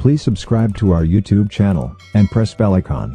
Please subscribe to our YouTube channel and press bell icon.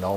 9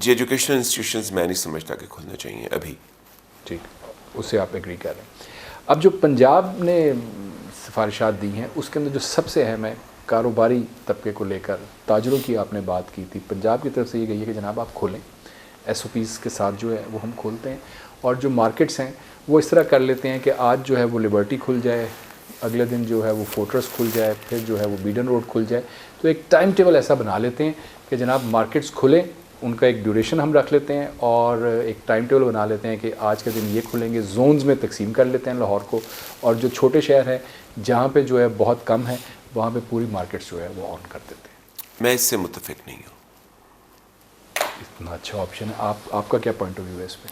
G educational institutions میں نہیں سمجھتا کہ کھلنے چاہیے ابھی. ٹھیک, اس سے آپ ایگری کر رہے ہیں. اب جو پنجاب نے سفارشات دی ہیں اس کے اندر جو سب سے اہم ہے کاروباری طبقے کو لے کر, تاجروں کی آپ نے بات کی تھی, پنجاب کی طرف سے یہ گئی ہے کہ جناب آپ کھولیں, ایس او پیز کے ساتھ جو ہے وہ ہم کھولتے ہیں, اور جو مارکیٹس ہیں وہ اس طرح کر لیتے ہیں کہ آج جو ہے وہ لبرٹی کھل جائے, اگلے دن جو ہے وہ فورٹرس کھل جائے, پھر جو ہے وہ بیڈن روڈ کھل جائے. تو ایک ٹائم ٹیبل ایسا بنا لیتے ہیں کہ جناب مارکیٹس کھلیں, ان کا ایک ڈیوریشن ہم رکھ لیتے ہیں, اور ایک ٹائم ٹیبل بنا لیتے ہیں کہ آج کے دن یہ کھلیں گے, زونز میں تقسیم کر لیتے ہیں لاہور کو, اور جو چھوٹے شہر ہیں جہاں پہ جو ہے بہت کم ہے وہاں پہ پوری مارکیٹس جو ہے وہ آن کر دیتے ہیں. میں اس سے متفق نہیں ہوں. اتنا اچھا آپشن ہے, آپ کا کیا پوائنٹ آف ویو ہے اس پہ؟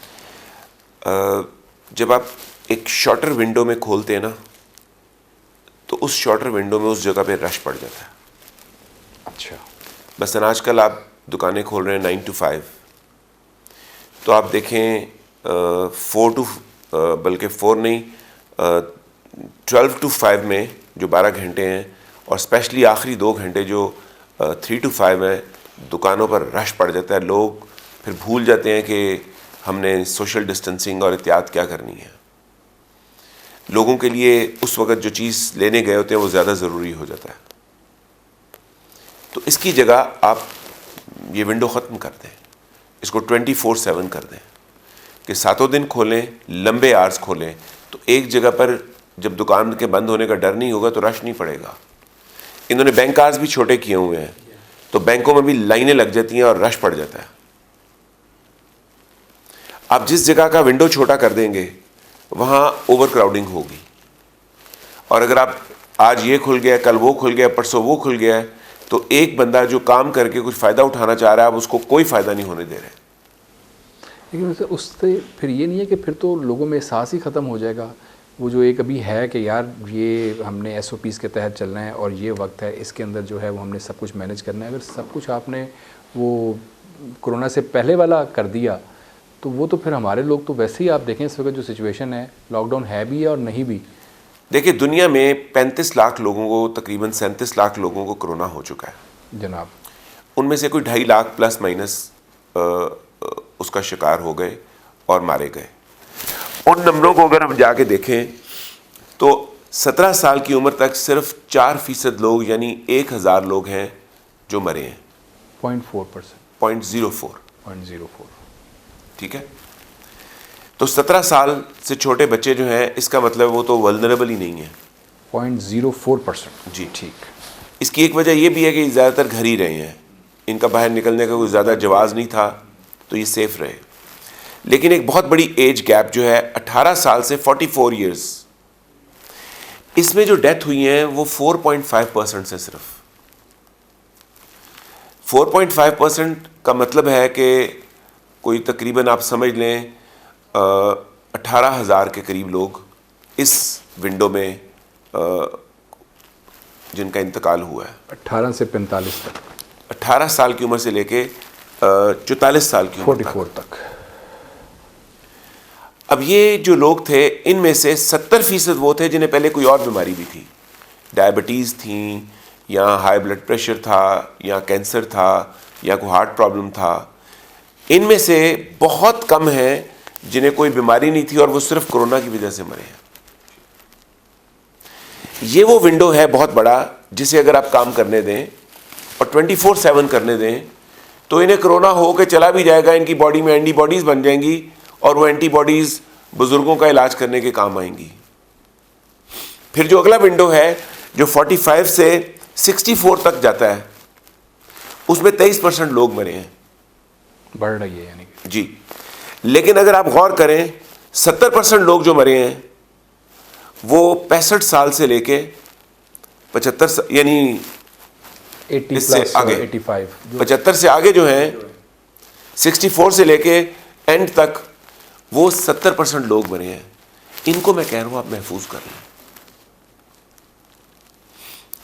جب آپ ایک شارٹر ونڈو میں کھولتے ہیں نا تو اس شارٹر ونڈو میں اس جگہ پہ رش پڑ جاتا ہے. اچھا, مثلاً آج کل آپ دکانیں کھول رہے ہیں 9 to 5, تو آپ دیکھیں 4 to بلکہ 4 نہیں 12 to 5 میں جو 12 گھنٹے ہیں, اور اسپیشلی آخری 2 گھنٹے جو 3 to 5 ہیں, دکانوں پر رش پڑ جاتا ہے. لوگ پھر بھول جاتے ہیں کہ ہم نے سوشل ڈسٹینسنگ اور احتیاط کیا کرنی ہے. لوگوں کے لیے اس وقت جو چیز لینے گئے ہوتے ہیں وہ زیادہ ضروری ہو جاتا ہے. تو اس کی جگہ آپ یہ ونڈو ختم کر دیں, اس کو 24/7 کر دیں کہ 7 دن کھولیں, لمبے آرز کھولیں, تو ایک جگہ پر جب دکان کے بند ہونے کا ڈر نہیں ہوگا تو رش نہیں پڑے گا. انہوں نے بینک آرز بھی چھوٹے کیے ہوئے ہیں, تو بینکوں میں بھی لائنیں لگ جاتی ہیں اور رش پڑ جاتا ہے. آپ جس جگہ کا ونڈو چھوٹا کر دیں گے وہاں اوور کراؤڈنگ ہوگی, اور اگر آپ آج یہ کھل گیا, کل وہ کھل گیا, پرسوں وہ کھل گیا, تو ایک بندہ جو کام کر کے کچھ فائدہ اٹھانا چاہ رہا ہے آپ اس کو کوئی فائدہ نہیں ہونے دے رہے. لیکن اس سے پھر یہ نہیں ہے کہ پھر تو لوگوں میں احساس ہی ختم ہو جائے گا, وہ جو ایک ابھی ہے کہ یار یہ ہم نے ایس او پیز کے تحت چلنا ہے اور یہ وقت ہے اس کے اندر جو ہے وہ ہم نے سب کچھ مینیج کرنا ہے. اگر سب کچھ آپ نے وہ کرونا سے پہلے والا کر دیا تو وہ تو پھر ہمارے لوگ تو ویسے ہی, آپ دیکھیں اس وقت جو سچویشن ہے, لاک ڈاؤن ہے بھی اور نہیں بھی. دیکھیں دنیا میں 35 لاکھ لوگوں کو, تقریباً 37 لاکھ لوگوں کو کرونا ہو چکا ہے جناب. ان میں سے کوئی 2.5 لاکھ پلس مائنس اس کا شکار ہو گئے اور مارے گئے. ان نمبروں کو اگر ہم جا کے دیکھیں تو 17 سال کی عمر تک صرف 4% لوگ یعنی 1000 لوگ ہیں جو مرے ہیں. 0.04%. 0.04. ٹھیک ہے, تو 17 سال سے چھوٹے بچے جو ہیں اس کا مطلب وہ تو ولنریبل ہی نہیں ہے. 0.04%. جی ٹھیک. اس کی ایک وجہ یہ بھی ہے کہ زیادہ تر گھر ہی رہے ہیں, ان کا باہر نکلنے کا کوئی زیادہ جواز نہیں تھا, تو یہ سیف رہے. لیکن ایک بہت بڑی ایج گیپ جو ہے 18 سال سے 44 ایئرز, اس میں جو ڈیتھ ہوئی ہیں وہ 4.5% سے صرف 4.5% کا مطلب ہے کہ کوئی تقریباً آپ سمجھ لیں 18,000 کے قریب لوگ اس ونڈو میں جن کا انتقال ہوا ہے. 18 سے 45 تک, 18 سال کی عمر سے لے کے 44 سال کی عمر 44 تک. اب یہ جو لوگ تھے ان میں سے 70% وہ تھے جنہیں پہلے کوئی اور بیماری بھی تھی, ڈائبٹیز تھیں, یا ہائی بلڈ پریشر تھا, یا کینسر تھا, یا کوئی ہارٹ پرابلم تھا. ان میں سے بہت کم ہیں جنہیں کوئی بیماری نہیں تھی اور وہ صرف کرونا کی وجہ سے مرے ہیں. یہ وہ ونڈو ہے بہت بڑا جسے اگر آپ کام کرنے دیں اور 24/7 کرنے دیں تو انہیں کرونا ہو کے چلا بھی جائے گا, ان کی باڈی میں اینٹی باڈیز بن جائیں گی اور وہ اینٹی باڈیز بزرگوں کا علاج کرنے کے کام آئیں گی. پھر جو اگلا ونڈو ہے جو 45 سے 64 تک جاتا ہے اس میں 23% لوگ مرے ہیں. بڑھ رہی ہے یعنی جی. لیکن اگر آپ غور کریں 70% لوگ جو مرے ہیں وہ 65 سال سے لے کے 75 یعنی 80 اس سے آگے 85 75 سے آگے جو ہیں 64 سے لے کے اینڈ تک وہ 70% لوگ مرے ہیں. ان کو میں کہہ رہا ہوں آپ محفوظ کر لیں.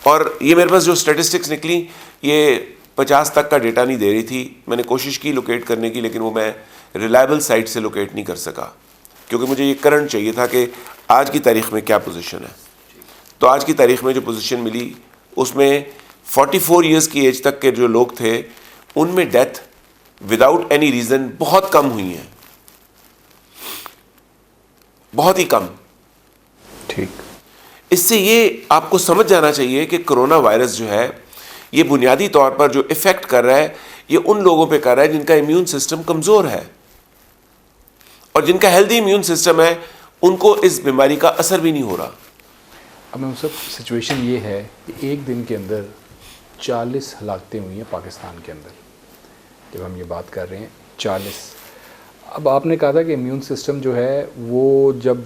اور یہ میرے پاس جو اسٹیٹسٹکس نکلی یہ 50 تک کا ڈیٹا نہیں دے رہی تھی. میں نے کوشش کی لوکیٹ کرنے کی لیکن وہ میں ریلائبل سائٹ سے لوکیٹ نہیں کر سکا کیونکہ مجھے یہ کرنٹ چاہیے تھا کہ آج کی تاریخ میں کیا پوزیشن ہے. تو آج کی تاریخ میں جو پوزیشن ملی اس میں 44 ایئرز کی ایج تک کے جو لوگ تھے ان میں ڈیتھ وداؤٹ اینی ریزن بہت کم ہوئی ہیں, بہت ہی کم. ٹھیک. اس سے یہ آپ کو سمجھ جانا چاہیے کہ کرونا وائرس جو ہے یہ بنیادی طور پر جو افیکٹ کر رہا ہے یہ ان لوگوں پہ کر رہا ہے جن کا امیون سسٹم کمزور ہے, اور جن کا ہیلدی امیون سسٹم ہے ان کو اس بیماری کا اثر بھی نہیں ہو رہا. اب میں سب سچویشن یہ ہے کہ ایک دن کے اندر 40 ہلاکتیں ہوئی ہیں پاکستان کے اندر, جب ہم یہ بات کر رہے ہیں 40. اب آپ نے کہا تھا کہ امیون سسٹم جو ہے وہ جب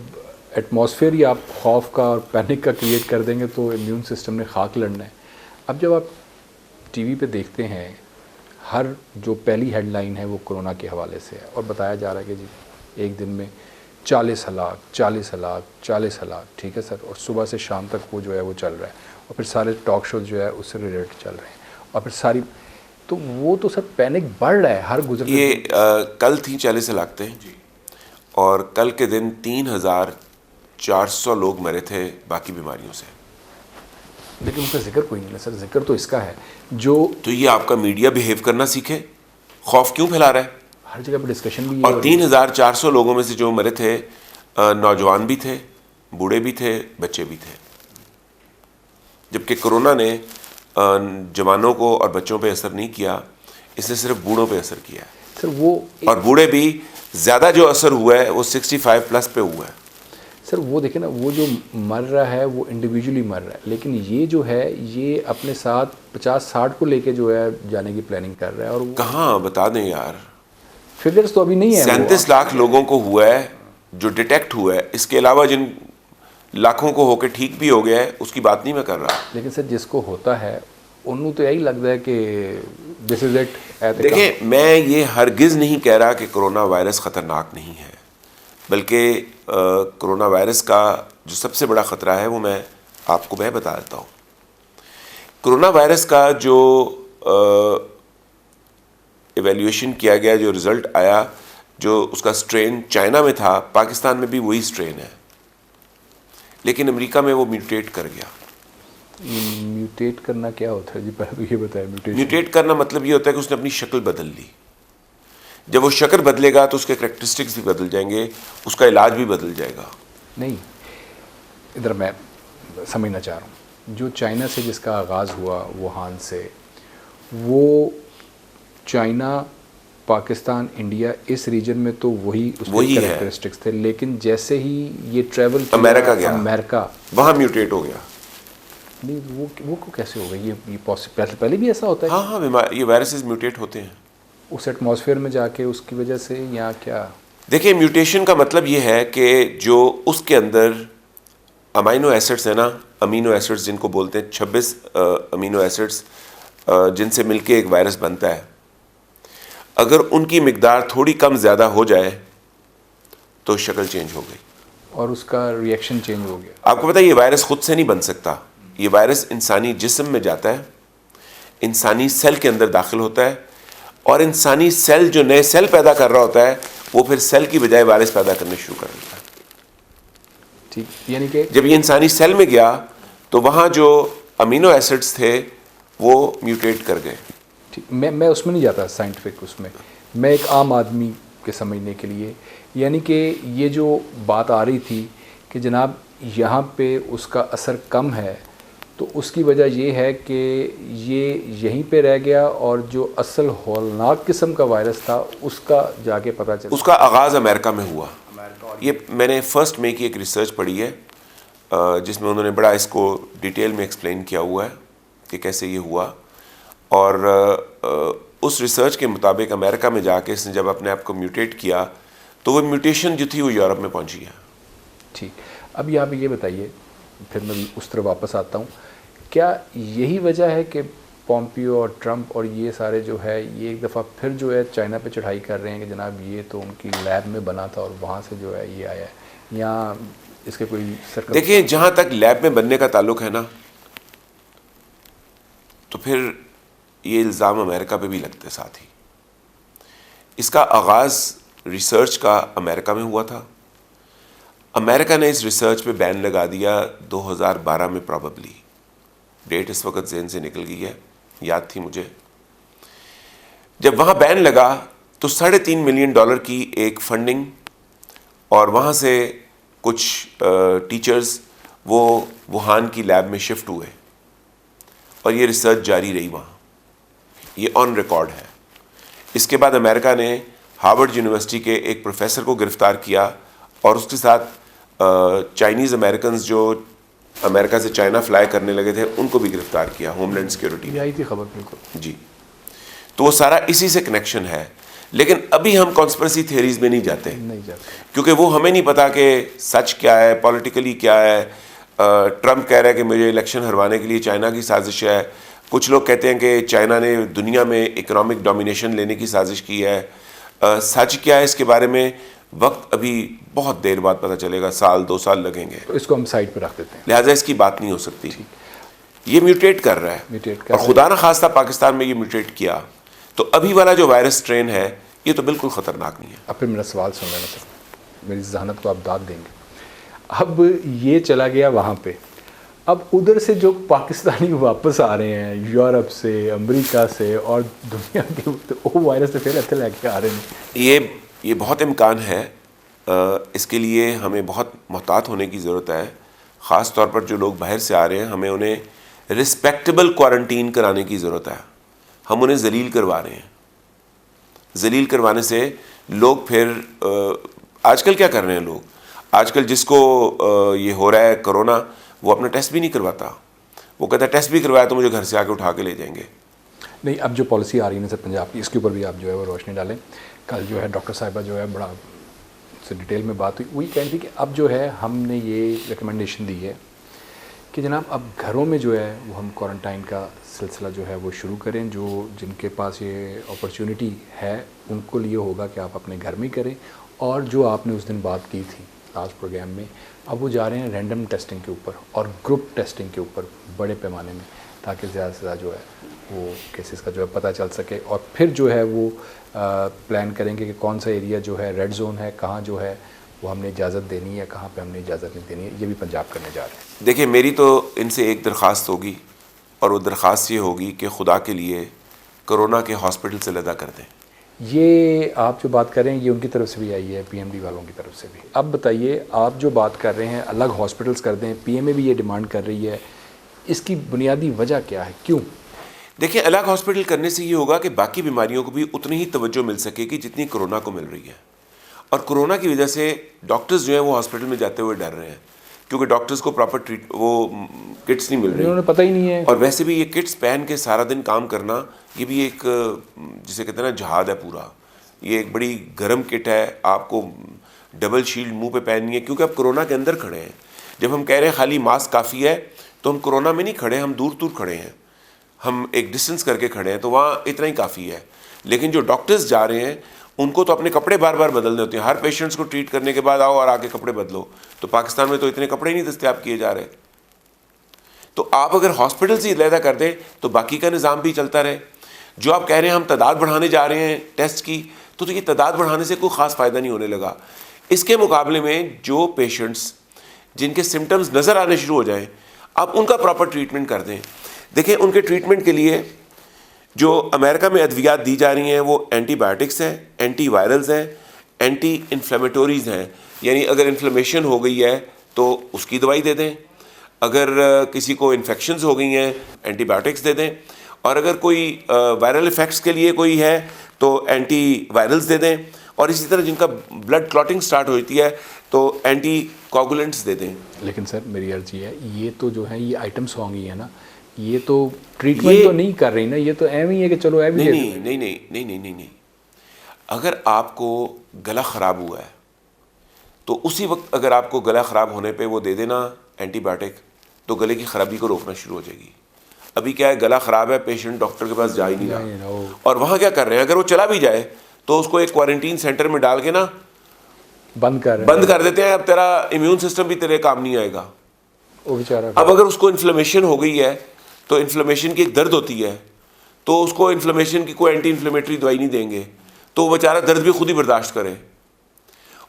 ایٹماسفیئر ہی آپ خوف کا اور پینک کا کریٹ کر دیں گے تو امیون سسٹم نے خاک لڑنا ہے. اب جب آپ ٹی وی پہ دیکھتے ہیں ہر جو پہلی ہیڈ لائن ہے وہ کرونا کے حوالے سے ہے, اور بتایا جا رہا ہے کہ جی ایک دن میں 40 ہلاک, ٹھیک ہے سر, اور صبح سے شام تک وہ جو ہے وہ چل رہا ہے, اور پھر سارے ٹاک شوز جو ہے اس سے ریلیٹڈ چل رہے ہیں, اور پھر ساری, تو وہ تو سر پینک بڑھ رہا ہے ہر گزرتے. یہ کل تھی 40 ہلاکتیں جی, اور کل کے دن 3,400 لوگ مرے تھے باقی بیماریوں سے. لیکن اس کا ذکر کوئی نہیں ہے سر, ذکر تو اس کا ہے جو, تو یہ آپ کا میڈیا بیہیو کرنا سیکھے, خوف کیوں پھیلا رہا ہے. ہر جگہ پہ ڈسکشن بھی ہے. اور 3,400 لوگوں میں سے جو مرے تھے نوجوان بھی تھے, بوڑھے بھی تھے, بچے بھی تھے, جبکہ کرونا نے جوانوں کو اور بچوں پہ اثر نہیں کیا, اس نے صرف بوڑھوں پہ اثر کیا ہے. سر وہ, اور بوڑھے بھی زیادہ جو اثر ہوا ہے وہ 65+ پہ ہوا ہے. سر وہ دیکھیں نا, وہ جو مر رہا ہے وہ انڈیویجولی مر رہا ہے, لیکن یہ جو ہے یہ اپنے ساتھ 50-60 کو لے کے جو ہے جانے کی پلاننگ کر رہا ہے. اور کہاں بتا دیں یار, فگرز تو ابھی نہیں ہے. 37 لاکھ لوگوں کو ہوا ہے جو ڈیٹیکٹ ہوا ہے, اس کے علاوہ جن لاکھوں کو ہو کے ٹھیک بھی ہو گیا ہے اس کی بات نہیں میں کر رہا. لیکن سر جس کو ہوتا ہے انہوں تو یہی لگتا ہے کہ دس از اٹ. دیکھیں میں یہ ہرگز نہیں کہہ رہا کہ کرونا وائرس خطرناک نہیں ہے, بلکہ کرونا وائرس کا جو سب سے بڑا خطرہ ہے وہ میں آپ کو بتا دیتا ہوں. کرونا وائرس کا جو ایویلیویشن کیا گیا, جو رزلٹ آیا, جو اس کا سٹرین چائنا میں تھا, پاکستان میں بھی وہی سٹرین ہے, لیکن امریکہ میں وہ میوٹیٹ کر گیا. میوٹیٹ کرنا کیا ہوتا ہے جی, پہلے تو یہ بتایا. میوٹیٹ کرنا مطلب یہ ہوتا ہے کہ اس نے اپنی شکل بدل لی. جب وہ شکل بدلے گا تو اس کے کریکٹرسٹکس بھی بدل جائیں گے, اس کا علاج بھی بدل جائے گا. نہیں, ادھر میں سمجھنا چاہ رہا ہوں, جو چائنا سے جس کا آغاز ہوا ووہان سے, وہ چائنا, پاکستان, انڈیا, اس ریجن میں تو وہی اس کے کریکٹرسٹکس تھے, لیکن جیسے ہی یہ ٹریول کیا امریکہ گیا, امریکہ, وہاں میوٹیٹ ہو گیا. نہیں وہ کیسے ہو گئی یہ پہلے بھی ایسا ہوتا ہے؟ ہاں یہ وائرسز میوٹیٹ ہوتے ہیں اس ایٹماسفیئر میں جا کے, اس کی وجہ سے, یا کیا؟ دیکھیں میوٹیشن کا مطلب یہ ہے کہ جو اس کے اندر امینو ایسڈس ہیں نا, امینو ایسڈس جن کو بولتے ہیں, 26 امینو ایسڈس جن سے مل کے ایک وائرس بنتا ہے, اگر ان کی مقدار تھوڑی کم زیادہ ہو جائے تو شکل چینج ہو گئی اور اس کا ریئیکشن چینج ہو گیا. آپ کو پتہ ہے یہ وائرس خود سے نہیں بن سکتا, یہ وائرس انسانی جسم میں جاتا ہے, انسانی سیل کے اندر داخل ہوتا ہے, اور انسانی سیل جو نئے سیل پیدا کر رہا ہوتا ہے وہ پھر سیل کی بجائے وائرس پیدا کرنے شروع کر دیتا ہے. ٹھیک, یعنی کہ جب یہ انسانی سیل میں گیا تو وہاں جو امینو ایسڈس تھے وہ میوٹیٹ کر گئے. میں اس میں نہیں جاتا سائنٹیفک, اس میں ایک عام آدمی کے سمجھنے کے لیے, یعنی کہ یہ جو بات آ رہی تھی کہ جناب یہاں پہ اس کا اثر کم ہے, تو اس کی وجہ یہ ہے کہ یہ یہیں پہ رہ گیا, اور جو اصل ہولناک قسم کا وائرس تھا اس کا جا کے پتہ چلا. اس کا آغاز امریکہ میں ہوا. یہ میں نے 1 مئی کی ایک ریسرچ پڑھی ہے جس میں انہوں نے بڑا اس کو ڈیٹیل میں ایکسپلین کیا ہوا ہے کہ کیسے یہ ہوا, اور اس ریسرچ کے مطابق امریکہ میں جا کے اس نے جب اپنے آپ کو میوٹیٹ کیا تو وہ میوٹیشن جو تھی وہ یورپ میں پہنچی ہے. ٹھیک, اب یہاں پہ یہ بتائیے, پھر میں اس طرح واپس آتا ہوں, کیا یہی وجہ ہے کہ پومپیو اور ٹرمپ اور یہ سارے جو ہے یہ ایک دفعہ پھر جو ہے چائنا پہ چڑھائی کر رہے ہیں کہ جناب یہ تو ان کی لیب میں بنا تھا اور وہاں سے جو ہے یہ آیا ہے, یا اس کے کوئی سرکل؟ دیکھیں جہاں تک لیب میں بننے کا تعلق ہے نا, تو پھر یہ الزام امریکہ پہ بھی لگتے ساتھ ہی. اس کا آغاز ریسرچ کا امریکہ میں ہوا تھا. امریکہ نے اس ریسرچ پہ بین لگا دیا 2012 میں, پرابیبلی ڈیٹ اس وقت ذہن سے نکل گئی ہے, یاد تھی مجھے. جب وہاں بین لگا تو $3.5 ملین کی ایک فنڈنگ، اور وہاں سے کچھ ٹیچرز وہ ووہان کی لیب میں شفٹ ہوئے اور یہ ریسرچ جاری رہی وہاں، یہ آن ریکارڈ ہے۔ اس کے بعد امریکہ نے ہارورڈ یونیورسٹی کے ایک پروفیسر کو گرفتار کیا، اور اس کے ساتھ چائنیز امریکنز جو امریکہ سے چائنا فلائی کرنے لگے تھے ان کو بھی گرفتار کیا ہوم لینڈ سیکورٹی یہ آئی تھی خبر بالکل جی۔ تو وہ سارا اسی سے کنیکشن ہے، لیکن ابھی ہم کانسپریسی تھیوریز میں نہیں جاتے کیونکہ وہ ہمیں نہیں پتا کہ سچ کیا ہے، پولیٹیکلی کیا ہے۔ ٹرمپ کہہ رہا ہے کہ مجھے الیکشن ہروانے کے لیے چائنا کی سازش ہے، کچھ لوگ کہتے ہیں کہ چائنا نے دنیا میں اکنامک ڈومینیشن لینے کی سازش کی ہے۔ سچ کیا ہے اس کے بارے میں وقت ابھی بہت دیر بعد پتہ چلے گا، 2 سال لگیں گے، تو اس کو ہم سائڈ پہ رکھ دیتے ہیں، لہٰذا اس کی بات نہیں ہو سکتی۔ یہ میوٹیٹ کر رہا ہے، اور خدا نہ خواستہ پاکستان میں یہ میوٹیٹ کیا تو ابھی والا جو وائرس اسٹرین ہے یہ تو بالکل خطرناک نہیں ہے۔ اب پھر میرا سوال سن لینا سر، میری ذہانت کو آپ داد دیں گے۔ اب یہ چلا گیا وہاں پہ، اب ادھر سے جو پاکستانی واپس آ رہے ہیں یورپ سے، امریکہ سے اور دنیا کے، وہ وائرس سے پھر ایسے لے کے آ رہے ہیں۔ یہ بہت امکان ہے، اس کے لیے ہمیں بہت محتاط ہونے کی ضرورت ہے، خاص طور پر جو لوگ باہر سے آ رہے ہیں ہمیں انہیں رسپیکٹیبل کوارنٹین کرانے کی ضرورت ہے۔ ہم انہیں ذلیل کروا رہے ہیں، ذلیل کروانے سے لوگ پھر آج کل کیا کر رہے ہیں لوگ، آج کل جس کو یہ ہو رہا ہے کرونا، وہ اپنا ٹیسٹ بھی نہیں کرواتا، وہ کہتا ہے ٹیسٹ بھی کروایا تو مجھے گھر سے آ کے اٹھا کے لے جائیں گے۔ نہیں، اب جو پالیسی آ رہی ہے نا سر پنجاب کی، اس کے اوپر بھی آپ جو ہے وہ روشنی ڈالیں۔ کل جو ہے ڈاکٹر صاحبہ جو ہے بڑا سے ڈیٹیل میں بات ہوئی، وہی کہہ رہی تھی کہ اب جو ہے ہم نے یہ ریکمنڈیشن دی ہے کہ جناب اب گھروں میں جو ہے وہ ہم کوارنٹائن کا سلسلہ جو ہے وہ شروع کریں، جو جن کے پاس یہ اپرچونٹی ہے ان کو لیے ہوگا کہ آپ اپنے گھر میں کریں، اور جو آپ نے اس دن بات کی تھی لاسٹ پروگرام میں، اب وہ جا رہے ہیں رینڈم ٹیسٹنگ کے اوپر اور گروپ ٹیسٹنگ کے اوپر بڑے پیمانے میں، تاکہ زیادہ سے زیادہ جو ہے وہ کیسز کا جو ہے پتہ چل سکے، اور پھر جو ہے وہ پلان کریں گے کہ کون سا ایریا جو ہے ریڈ زون ہے، کہاں جو ہے وہ ہم نے اجازت دینی ہے، کہاں پہ ہم نے اجازت نہیں دینی ہے۔ یہ بھی پنجاب کرنے جا رہے ہیں۔ دیکھیں، میری تو ان سے ایک درخواست ہوگی، اور وہ درخواست یہ ہوگی کہ خدا کے لیے کرونا کے ہاسپٹل سے علیحدہ کر دیں۔ یہ آپ جو بات کر رہے ہیں یہ ان کی طرف سے بھی آئی ہے، پی ایم ڈی والوں کی طرف سے بھی۔ اب بتائیے، آپ جو بات کر رہے ہیں الگ ہاسپٹلس کر دیں، پی ایم اے بھی یہ ڈیمانڈ کر رہی ہے، اس کی بنیادی وجہ کیا ہے، کیوں؟ دیکھیں، الگ ہاسپٹل کرنے سے یہ ہوگا کہ باقی بیماریوں کو بھی اتنی ہی توجہ مل سکے گی جتنی کرونا کو مل رہی ہے، اور کرونا کی وجہ سے ڈاکٹرز جو ہیں وہ ہاسپٹل میں جاتے ہوئے ڈر رہے ہیں، کیونکہ ڈاکٹرز کو پراپر وہ کٹس نہیں مل رہی، انہوں نے پتہ ہی نہیں ہے، اور ویسے بھی یہ کٹس پہن کے سارا دن کام کرنا، یہ بھی ایک جسے کہتے ہیں نا جہاد ہے پورا، یہ ایک بڑی گرم کٹ ہے، آپ کو ڈبل شیلڈ منہ پہ پہننی ہے، کیونکہ آپ کرونا کے اندر کھڑے ہیں۔ جب ہم کہہ رہے ہیں خالی ماسک کافی ہے، تو ہم کرونا میں نہیں کھڑے، ہم دور دور کھڑے ہیں، ہم ایک ڈسٹنس کر کے کھڑے ہیں، تو وہاں اتنا ہی کافی ہے۔ لیکن جو ڈاکٹرز جا رہے ہیں ان کو تو اپنے کپڑے بار بار بدلنے ہوتے ہیں، ہر پیشنٹس کو ٹریٹ کرنے کے بعد آؤ اور آگے کپڑے بدلو، تو پاکستان میں تو اتنے کپڑے نہیں دستیاب کیے جا رہے۔ تو آپ اگر ہاسپٹل سے علیحدہ کر دیں تو باقی کا نظام بھی چلتا رہے۔ جو آپ کہہ رہے ہیں ہم تعداد بڑھانے جا رہے ہیں ٹیسٹ کی، تو یہ تعداد بڑھانے سے کوئی خاص فائدہ نہیں ہونے لگا۔ اس کے مقابلے میں جو پیشنٹس جن کے سمٹمز نظر آنے شروع ہو جائیں، آپ ان کا پراپر ٹریٹمنٹ کر دیں۔ دیکھیں، ان کے ٹریٹمنٹ کے لیے جو امریکہ میں ادویات دی جا رہی ہیں وہ اینٹی بایوٹکس ہیں، اینٹی وائرلز ہیں، اینٹی انفلیمیٹوریز ہیں، یعنی اگر انفلیمیشن ہو گئی ہے تو اس کی دوائی دے دیں، اگر کسی کو انفیکشنز ہو گئی ہیں اینٹی بایوٹکس دے دیں، اور اگر کوئی وائرل ایفیکٹس کے لیے کوئی ہے تو اینٹی وائرلز دے دیں، اور اسی طرح جن کا بلڈ کلاٹنگ سٹارٹ ہوتی ہے تو اینٹی کوگولنٹس دے دیں۔ لیکن سر میری عرض یہ ہے، یہ تو جو ہے یہ آئٹمس ہوں گی ہے نا، یہ تو ٹریٹمنٹ تو نہیں کر رہی نا، یہ تو ایم ہی ہے کہ چلو ایم ہی نہیں، اگر آپ کو گلا خراب ہوا ہے تو اسی وقت اگر آپ کو گلا خراب ہونے پہ وہ دے دینا اینٹی بایوٹک، تو گلے کی خرابی کو روکنا شروع ہو جائے گی۔ ابھی کیا ہے، گلا خراب ہے، پیشنٹ ڈاکٹر کے پاس جا ہی نہیں رہا، اور وہاں کیا کر رہے ہیں، اگر وہ چلا بھی جائے تو اس کو ایک کوارنٹین سینٹر میں ڈال کے نا بند کر دیتے ہیں، اب تیرا امیون سسٹم بھی تیرے کام نہیں آئے گا۔ وہ بیچارہ اب اگر اس کو انفلیمیشن ہو گئی ہے تو انفلیمیشن کی ایک درد ہوتی ہے، تو اس کو انفلیمیشن کی کوئی اینٹی انفلیمیٹری دوائی نہیں دیں گے، تو وہ بیچارہ درد بھی خود ہی برداشت کرے،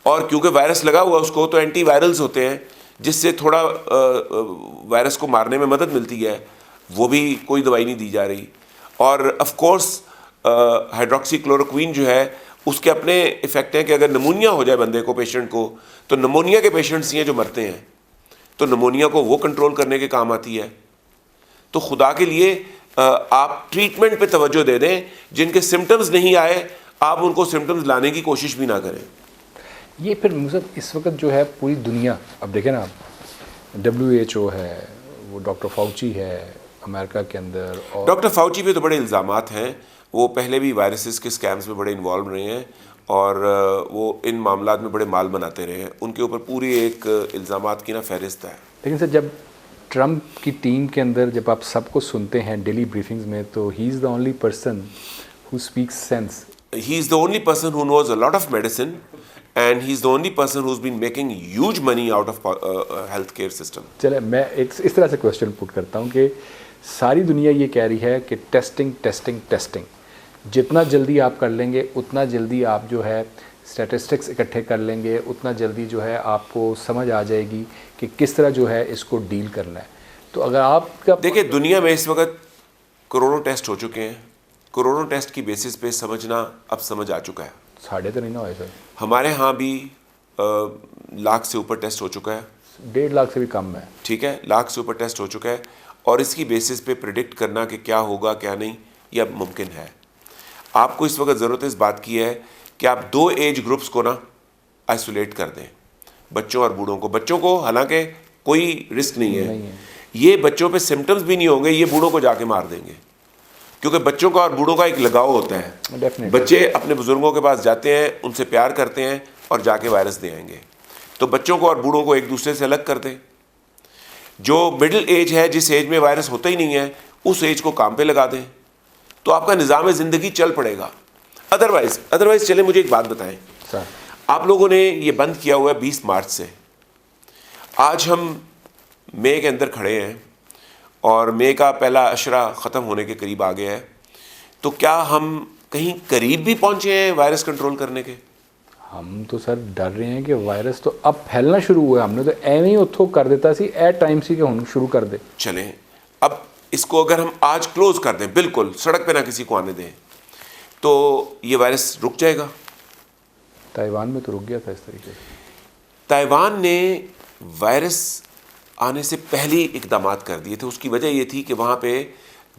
اور کیونکہ وائرس لگا ہوا اس کو تو اینٹی وائرلز ہوتے ہیں جس سے تھوڑا وائرس کو مارنے میں مدد ملتی ہے، وہ بھی کوئی دوائی نہیں دی جا رہی۔ اور آف کورس ہائیڈروکسی کلوروکوین جو ہے اس کے اپنے ایفیکٹ ہیں کہ اگر نمونیا ہو جائے بندے کو، پیشنٹ کو، تو نمونیا کے پیشنٹس ہیں جو مرتے ہیں، تو نمونیا کو وہ کنٹرول کرنے کے کام آتی ہے. تو خدا کے لیے آپ ٹریٹمنٹ پہ توجہ دے دیں. جن کے سمٹمز نہیں آئے آپ ان کو سمٹمز لانے کی کوشش بھی نہ کریں. یہ پھر مصعب اس وقت جو ہے پوری دنیا، اب دیکھیں نا آپ، WHO ہے، وہ ڈاکٹر فاؤچی ہے امریکہ کے اندر، اور ڈاکٹر فاؤچی پہ تو بڑے الزامات ہیں. وہ پہلے بھی وائرسز کے اسکیمز میں بڑے انوالو رہے ہیں اور وہ ان معاملات میں بڑے مال بناتے رہے ہیں. ان کے اوپر پوری ایک الزامات کی نا فہرست ہے. لیکن سر جب ٹرمپ کی ٹیم کے اندر جب آپ سب کو سنتے ہیں ڈیلی بریفنگز میں، تو he is the only person who speaks sense. He is the only person who knows a lot of medicine, and he's the only person who's been making huge money out of healthcare system. چلے میں ایک اس طرح سے question پٹ کرتا ہوں کہ ساری دنیا یہ کہہ رہی ہے کہ ٹیسٹنگ ٹیسٹنگ ٹیسٹنگ، جتنا جلدی آپ کر لیں گے اتنا جلدی آپ جو ہے اسٹیٹسٹکس اکٹھے کر لیں گے، اتنا جلدی جو ہے آپ کو سمجھ آ جائے گی کہ کس طرح جو ہے اس کو ڈیل کرنا ہے. تو اگر آپ کا دیکھیں دنیا میں اس وقت کروڑوں ٹیسٹ ہو چکے ہیں. کروڑوں ٹیسٹ کی بیسس پہ سمجھنا اب سمجھ آ چکا ہے. ساڑھے تو نہیں نہ ہوئے سر، ہمارے ہاں بھی لاکھ سے اوپر ٹیسٹ ہو چکا ہے. 1.5 لاکھ سے بھی کم ہے. ٹھیک ہے، لاکھ سے اوپر ٹیسٹ ہو چکا ہے، اور اس کی بیسس پہ پریڈکٹ کرنا کہ کیا ہوگا کیا نہیں یہ اب ممکن ہے. آپ کو اس وقت ضرورت اس بات کی ہے کہ آپ 2 ایج گروپس کو نا آئسولیٹ کر دیں، بچوں اور بوڑھوں کو. بچوں کو حالانکہ کوئی رسک نہیں ہے، یہ بچوں پہ سمٹمز بھی نہیں ہوں گے، یہ بوڑھوں کو جا کے مار دیں گے. کیونکہ بچوں کا اور بوڑھوں کا ایک لگاؤ ہوتا ہے. بچے اپنے بزرگوں کے پاس جاتے ہیں، ان سے پیار کرتے ہیں اور جا کے وائرس دے آئیں گے. تو بچوں کو اور بوڑھوں کو ایک دوسرے سے الگ کر دیں. جو مڈل ایج ہے، جس ایج میں وائرس ہوتا ہی نہیں ہے، اس ایج کو کام پہ لگا دیں، تو آپ کا نظام زندگی چل پڑے گا. ادروائز چلیں مجھے ایک بات بتائیں. آپ لوگوں نے یہ بند کیا ہوا ہے 20 مارچ سے. آج ہم مئی کے اندر کھڑے ہیں اور مئی کا پہلا عشرہ ختم ہونے کے قریب آ گیا ہے. تو کیا ہم کہیں قریب بھی پہنچے ہیں وائرس کنٹرول کرنے کے؟ ہم تو سر ڈر رہے ہیں کہ وائرس تو اب پھیلنا شروع ہوا ہے. ہم نے تو ایویں ہی اتھو کر دیتا سی ایٹ ٹائم سی کہ ہم شروع کر دے. چلیں اب اس کو اگر ہم آج کلوز کر دیں، بالکل سڑک پہ نہ کسی کو آنے دیں، تو یہ وائرس رک جائے گا. تائیوان میں تو رک گیا تھا اس طریقے سے. تائیوان نے وائرس آنے سے پہلے اقدامات کر دیے تھے. اس کی وجہ یہ تھی کہ وہاں پہ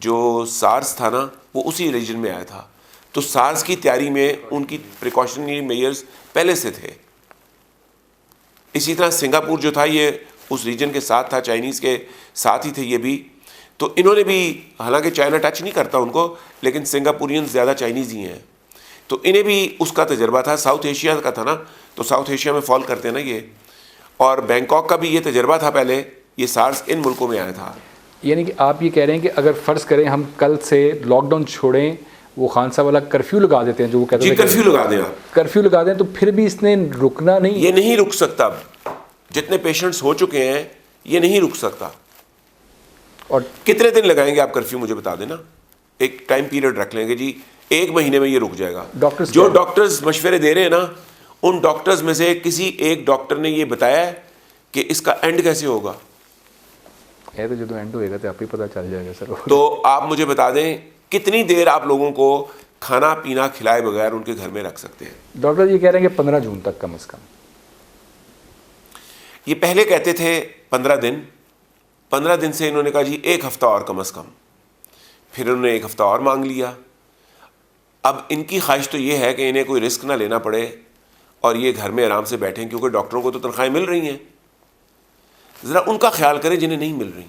جو سارس تھا نا وہ اسی ریجن میں آیا تھا. تو سارس کی تیاری میں ان کی پریکاشنری میئرز پہلے سے تھے. اسی طرح سنگاپور جو تھا یہ اس ریجن کے ساتھ تھا، چائنیز کے ساتھ ہی تھے یہ بھی. تو انہوں نے بھی، حالانکہ چائنا ٹچ نہیں کرتا ان کو، لیکن سنگاپورین زیادہ چائنیز ہی ہیں، تو انہیں بھی اس کا تجربہ تھا. ساؤتھ ایشیا کا تھا نا، تو ساؤتھ ایشیا میں فال کرتے ہیں نا یہ. اور بینکاک کا بھی یہ تجربہ تھا پہلے، یہ سارس ان ملکوں میں آیا تھا. یعنی کہ آپ یہ کہہ رہے ہیں کہ اگر فرض کریں ہم کل سے لاک ڈاؤن چھوڑیں، وہ خان صاحب والا کرفیو لگا دیتے ہیں جو وہ کہتے ہیں، جی کرفیو لگا دیں آپ، کرفیو لگا دیں، تو پھر بھی اس نے رکنا نہیں. یہ نہیں رک سکتا. جتنے پیشنٹس ہو چکے ہیں یہ نہیں رک سکتا. اور کتنے دن لگائیں گے آپ کرفیو مجھے بتا دینا. ایک ٹائم پیریڈ رکھ لیں گے جی 1 مہینے میں یہ رک جائے گا. جو ڈاکٹرز مشورے دے رہے ہیں نا، ان ڈاکٹرز میں سے کسی ایک ڈاکٹر نے یہ بتایا ہے کہ اس کا اینڈ کیسے ہوگا. تو جو اینڈ ہوئے گا تو آپ ہی پتہ چل جائے گا سر. تو آپ مجھے بتا دیں کتنی دیر آپ لوگوں کو کھانا پینا کھلائے بغیر ان کے گھر میں رکھ سکتے ہیں. ڈاکٹر یہ کہہ رہے ہیں کہ 15 جون تک کم از کم. یہ پہلے کہتے تھے 15 دن، 15 دن سے انہوں نے کہا جی 1 ہفتہ اور کم از کم. پھر انہوں نے 1 ہفتہ اور مانگ لیا. اب ان کی خواہش تو یہ ہے کہ انہیں کوئی رسک نہ لینا پڑے اور یہ گھر میں آرام سے بیٹھیں، کیونکہ ڈاکٹروں کو تو تنخواہیں مل رہی ہیں. ذرا ان کا خیال کریں جنہیں نہیں مل رہی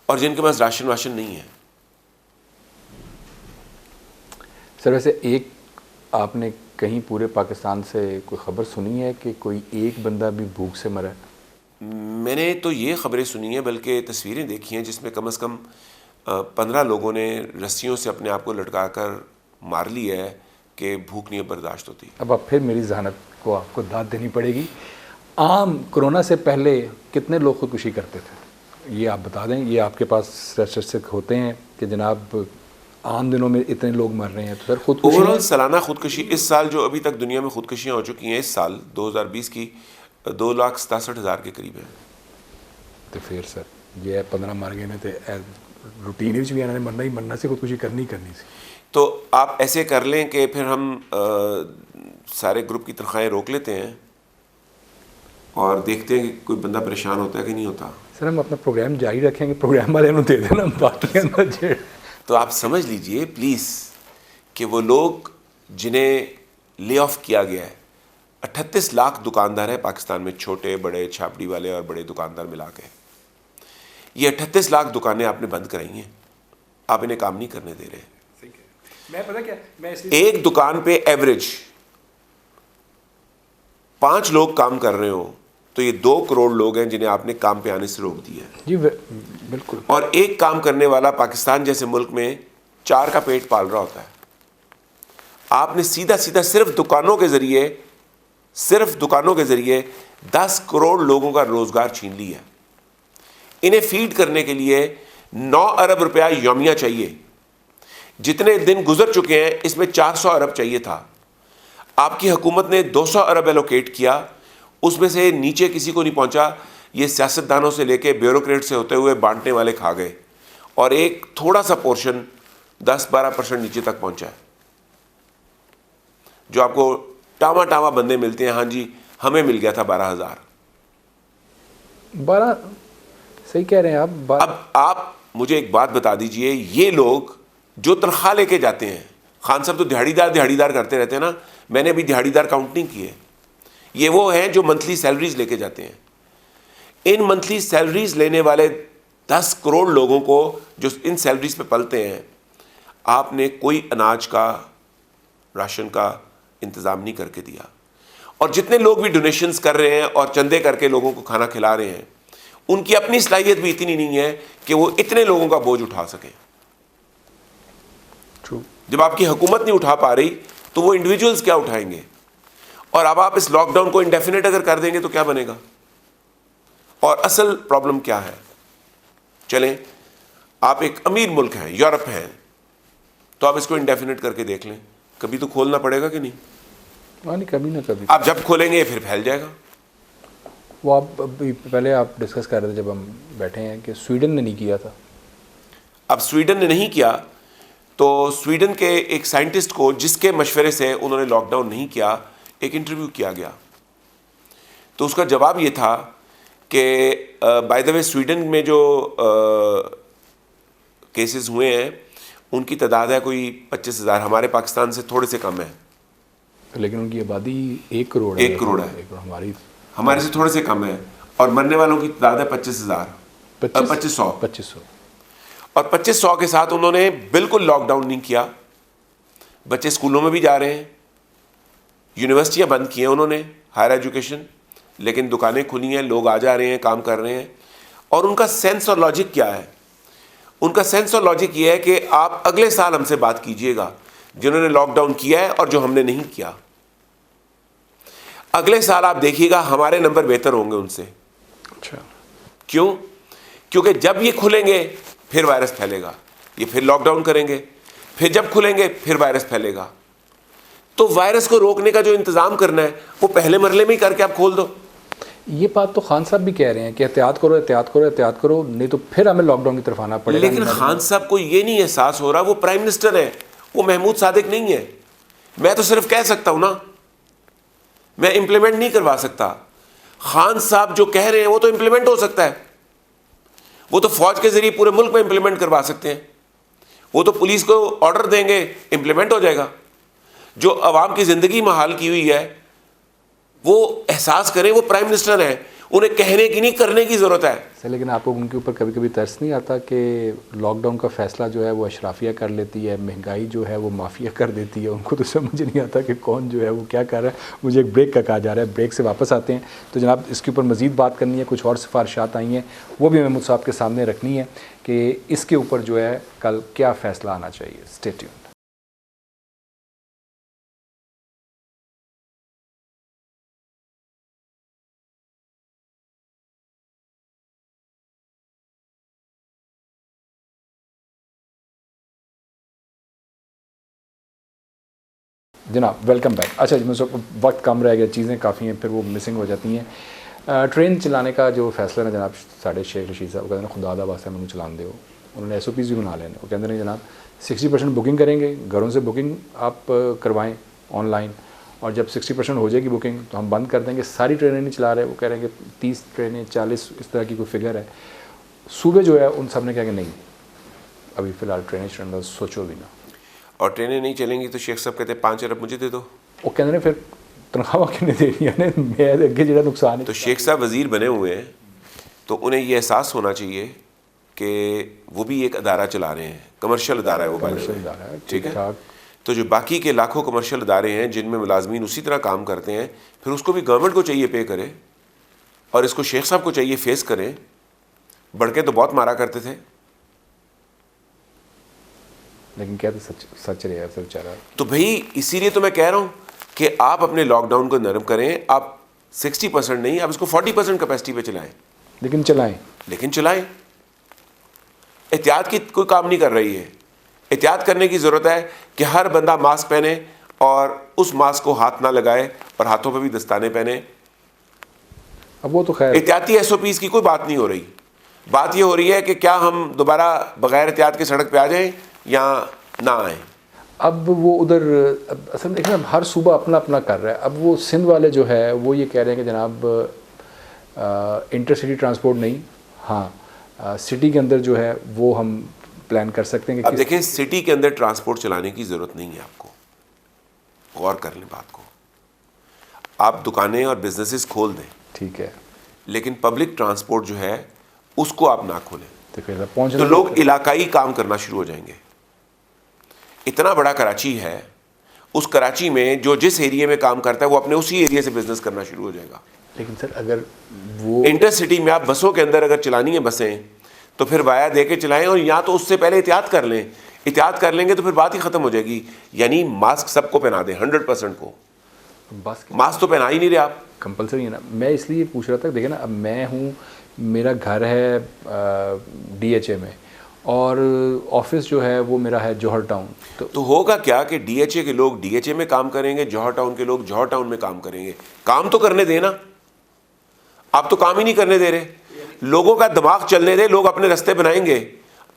اور جن کے پاس راشن واشن نہیں ہے. سر ویسے ایک آپ نے کہیں پورے پاکستان سے کوئی خبر سنی ہے کہ کوئی ایک بندہ بھی بھوک سے مرا ہے؟ میں نے تو یہ خبریں سنی ہیں، بلکہ تصویریں دیکھی ہیں جس میں کم از کم 15 لوگوں نے رسیوں سے اپنے آپ کو لٹکا کر مار لیا ہے کہ بھوک نہیں برداشت ہوتی. اب پھر میری ذہانت کو آپ کو داد دینی پڑے گی. عام کرونا سے پہلے کتنے لوگ خودکشی کرتے تھے یہ آپ بتا دیں. یہ آپ کے پاس اسٹیٹسٹک ہوتے ہیں کہ جناب عام دنوں میں اتنے لوگ مر رہے ہیں. تو سر خودکشی اوورآل سالانہ خودکشی اس سال جو ابھی تک دنیا میں خودکشیاں ہو چکی ہیں اس سال 2020 کی 2,67,000 کے قریب ہے. تو پھر سر یہ 15 مر گئے میں تو روٹین بھی انہوں نے مرنا ہی مرنا سی, خودکشی کرنی سی. تو آپ ایسے کر لیں کہ پھر ہم سارے گروپ کی تنخواہیں روک لیتے ہیں اور دیکھتے ہیں کہ کوئی بندہ پریشان ہوتا ہے کہ نہیں ہوتا. سر ہم اپنا پروگرام جاری رکھیں گے, پروگرام والے انہوں دے دینا باقی. تو آپ سمجھ لیجئے پلیز کہ وہ لوگ جنہیں لے آف کیا گیا ہے, 38 لاکھ دکاندار ہیں پاکستان میں, چھوٹے بڑے چھاپڑی والے اور بڑے دکاندار ملا کے. یہ 38 لاکھ دکانیں آپ نے بند کرائی ہیں, آپ انہیں کام نہیں کرنے دے رہے. میں پتہ کیا, میں ایک دکان پہ ایوریج 5 لوگ کام کر رہے ہوں تو یہ 2 کروڑ لوگ ہیں جنہیں آپ نے کام پہ آنے سے روک دیا ہے. جی بالکل. اور ایک کام کرنے والا پاکستان جیسے ملک میں 4 کا پیٹ پال رہا ہوتا ہے. آپ نے سیدھا صرف دکانوں کے ذریعے 10 کروڑ لوگوں کا روزگار چھین لیا ہے. انہیں فیڈ کرنے کے لیے 9 ارب روپیہ یومیہ چاہیے. جتنے دن گزر چکے ہیں اس میں 400 ارب چاہیے تھا. آپ کی حکومت نے 200 ارب ایلوکیٹ کیا, اس میں سے نیچے کسی کو نہیں پہنچا. یہ سیاستدانوں سے لے کے بیوروکریٹ سے ہوتے ہوئے بانٹنے والے کھا گئے, اور ایک تھوڑا سا پورشن 10-12% نیچے تک پہنچا ہے. جو آپ کو ٹاما بندے ملتے ہیں, ہاں جی ہمیں مل گیا تھا 12,000. 12 صحیح کہہ رہے ہیں آپ. اب آپ مجھے ایک بات بتا دیجئے, یہ لوگ جو تنخواہ لے کے جاتے ہیں, خان صاحب تو دیہڑی دار کرتے رہتے ہیں نا, میں نے ابھی دیہڑی دار کاؤنٹ نہیں کیے. یہ وہ ہیں جو منتھلی سیلریز لے کے جاتے ہیں. ان منتھلی سیلریز لینے والے 10 کروڑ لوگوں کو جو ان سیلریز پہ پلتے ہیں, آپ نے کوئی اناج کا, راشن کا انتظام نہیں کر کے دیا. اور جتنے لوگ بھی ڈونیشنز کر رہے ہیں اور چندے کر کے لوگوں کو کھانا کھلا رہے ہیں, ان کی اپنی صلاحیت بھی اتنی نہیں ہے کہ وہ اتنے لوگوں کا بوجھ اٹھا سکیں. جب آپ کی حکومت نہیں اٹھا پا رہی تو وہ انڈیویجولز کیا اٹھائیں گے؟ اور اب آپ اس لاک ڈاؤن کو انڈیفینٹ اگر کر دیں گے تو کیا بنے گا؟ اور اصل پرابلم کیا ہے؟ چلیں, آپ ایک امیر ملک ہیں, یورپ ہیں, تو آپ اس کو انڈیفینٹ کر کے دیکھ لیں, کبھی تو کھولنا پڑے گا کہ نہیں؟ نہیں, کبھی نہ کبھی. آپ جب کھولیں گے پھر پھیل جائے گا. وہ آپ پہلے آپ ڈسکس کر رہے تھے جب ہم بیٹھے ہیں کہ سویڈن نے نہیں کیا تھا. اب سویڈن نے نہیں کیا تو سویڈن کے ایک سائنٹسٹ کو, جس کے مشورے سے انہوں نے لاک ڈاؤن نہیں کیا, ایک انٹرویو کیا گیا. تو اس کا جواب یہ تھا کہ بائی دا وے سویڈن میں جو کیسز ہوئے ہیں ان کی تعداد ہے کوئی 25,000, ہمارے پاکستان سے تھوڑے سے کم ہے. لیکن ان کی آبادی 1 کروڑ ہے. 1 کروڑ ہے, ہمارے سے تھوڑے سے کم ہے. اور مرنے والوں کی تعداد ہے 25,000. اور 2500 کے ساتھ انہوں نے بالکل لاک ڈاؤن نہیں کیا. بچے اسکولوں میں بھی جا رہے ہیں, یونیورسٹیاں بند کی ہیں انہوں نے, ہائر ایجوکیشن, لیکن دکانیں کھلی ہیں, لوگ آ جا رہے ہیں, کام کر رہے ہیں. اور ان کا سینس اور لاجک کیا ہے؟ ان کا سینس اور لاجک یہ ہے کہ آپ اگلے سال ہم سے بات کیجئے گا جنہوں نے لاک ڈاؤن کیا ہے اور جو ہم نے نہیں کیا. اگلے سال آپ دیکھیے گا ہمارے نمبر بہتر ہوں گے ان سے. اچھا, کیوں؟ کیونکہ جب یہ کھلیں گے پھر وائرس پھیلے گا, یہ پھر لاک ڈاؤن کریں گے, پھر جب کھلیں گے پھر وائرس پھیلے گا. تو وائرس کو روکنے کا جو انتظام کرنا ہے وہ پہلے مرحلے میں ہی کر کے آپ کھول دو. یہ بات تو خان صاحب بھی کہہ رہے ہیں کہ احتیاط کرو, نہیں تو پھر ہمیں لاک ڈاؤن کی طرف آنا پڑے گا. لیکن خان صاحب کو یہ نہیں احساس ہو رہا, وہ پرائم منسٹر ہے, وہ محمود صادق نہیں ہے. میں تو صرف کہہ سکتا ہوں نا, میں امپلیمنٹ نہیں کروا سکتا. خان صاحب جو کہہ رہے ہیں وہ تو امپلیمنٹ ہو سکتا ہے, وہ تو فوج کے ذریعے پورے ملک میں امپلیمنٹ کروا سکتے ہیں. وہ تو پولیس کو آرڈر دیں گے, امپلیمنٹ ہو جائے گا. جو عوام کی زندگی محال کی ہوئی ہے وہ احساس کریں, وہ پرائم منسٹر ہیں, انہیں کہنے کی نہیں کرنے کی ضرورت ہے. لیکن آپ کو ان کے اوپر کبھی کبھی ترس نہیں آتا کہ لاک ڈاؤن کا فیصلہ جو ہے وہ اشرافیہ کر لیتی ہے, مہنگائی جو ہے وہ مافیا کر دیتی ہے, ان کو تو سمجھ نہیں آتا کہ کون جو ہے وہ کیا کر رہا ہے. مجھے ایک بریک کا کہا جا رہا ہے, بریک سے واپس آتے ہیں. تو جناب اس کے اوپر مزید بات کرنی ہے, کچھ اور سفارشات آئی ہیں وہ بھی محمود صاحب کے سامنے رکھنی ہے کہ اس کے اوپر جو ہے کل کیا فیصلہ آنا چاہیے. Stay tuned. جناب ویلکم بیک. اچھا جی, مجھے وقت کم رہ گیا, چیزیں کافی ہیں, پھر وہ مسنگ ہو جاتی ہیں. ٹرین چلانے کا جو فیصلہ ہے جناب ساڑھے شیخ رشید صاحب کا, خدا دا واسطہ مجھے چلان دے, انہوں نے SOPs بھی بنا لینے. وہ کہتے ہیں جناب 60% بکنگ کریں گے, گھروں سے بکنگ آپ کروائیں آن لائن, اور جب 60% ہو جائے گی بکنگ تو ہم بند کر دیں گے, ساری ٹرینیں نہیں چلا رہے. وہ کہہ رہے ہیں کہ 30 ٹرینیں 40 اس طرح کی کوئی فگر ہے. صوبے جو ہے ان سب نے کہا کہ نہیں ابھی فی الحال ٹرینیں چلنا سوچو بھی نہ. اور ٹرینیں نہیں چلیں گی تو شیخ صاحب کہتے ہیں 5 ارب مجھے دے دو. وہ کہتے ہیں پھر تنخواہ کتنے دینی ہے, میں اگے جڑا نقصان ہے. تو شیخ صاحب وزیر بنے ہوئے ہیں تو انہیں یہ احساس ہونا چاہیے کہ وہ بھی ایک ادارہ چلا رہے ہیں, کمرشل ادارہ ہے وہ, ٹھیک ہے. تو جو باقی کے لاکھوں کمرشل ادارے ہیں جن میں ملازمین اسی طرح کام کرتے ہیں, پھر اس کو بھی گورنمنٹ کو چاہیے پے کرے, اور اس کو شیخ صاحب کو چاہیے فیس کریں. بڑکے تو بہت مارا کرتے تھے, لیکن کیا تو سچ رہے پھر بیچارہ. تو بھائی اسی لیے تو میں کہہ رہا ہوں کہ آپ اپنے لاک ڈاؤن کو نرم کریں. آپ 60% نہیں, آپ اس کو 40% کیپیسٹی پہ چلائیں, لیکن چلائیں. احتیاط کی کوئی کام نہیں کر رہی ہے. احتیاط کرنے کی ضرورت ہے کہ ہر بندہ ماسک پہنے اور اس ماسک کو ہاتھ نہ لگائے اور ہاتھوں پہ بھی دستانے پہنے. اب وہ تو خیر احتیاطی SOPs کی کوئی بات نہیں ہو رہی. بات یہ ہو رہی ہے کہ کیا ہم دوبارہ بغیر احتیاط کے سڑک پہ آ جائیں یا نہ آئیں. اب وہ ادھر اصل میں دیکھیں ہر صوبہ اپنا اپنا کر رہا ہے. اب وہ سندھ والے جو ہے وہ یہ کہہ رہے ہیں کہ جناب انٹر سٹی ٹرانسپورٹ نہیں, ہاں سٹی کے اندر جو ہے وہ ہم پلان کر سکتے ہیں کہ اب دیکھیں سٹی کے اندر ٹرانسپورٹ چلانے کی ضرورت نہیں ہے. آپ کو غور کر لیں بات کو. آپ دکانیں اور بزنسز کھول دیں, ٹھیک ہے, لیکن پبلک ٹرانسپورٹ جو ہے اس کو آپ نہ کھولیں تو پھر پہنچ تو لوگ علاقائی کام کرنا شروع ہو جائیں گے. اتنا بڑا کراچی ہے, اس کراچی میں جو جس ایریے میں کام کرتا ہے وہ اپنے اسی ایریے سے بزنس کرنا شروع ہو جائے گا. لیکن سر اگر وہ انٹر سٹی میں آپ بسوں کے اندر اگر چلانی ہیں بسیں تو پھر وایا دے کے چلائیں, اور یا تو اس سے پہلے احتیاط کر لیں. احتیاط کر لیں گے تو پھر بات ہی ختم ہو جائے گی. یعنی ماسک سب کو پہنا دیں 100% کو. بس ماسک تو پہنا ہی نہیں رہے آپ. کمپلسری ہے نا. میں اس لیے پوچھ رہا تھا, دیکھیں نا اب میں ہوں, میرا گھر ہے DHA میں اور آفس جو ہے وہ میرا ہے جوہر ٹاؤن. تو ہوگا کیا کہ DHA کے لوگ DHA میں کام کریں گے, جوہر ٹاؤن کے لوگ جوہر ٹاؤن میں کام کریں گے. کام تو کرنے دیں نا. آپ تو کام ہی نہیں کرنے دے رہے. لوگوں کا دماغ چلنے دے, لوگ اپنے رستے بنائیں گے.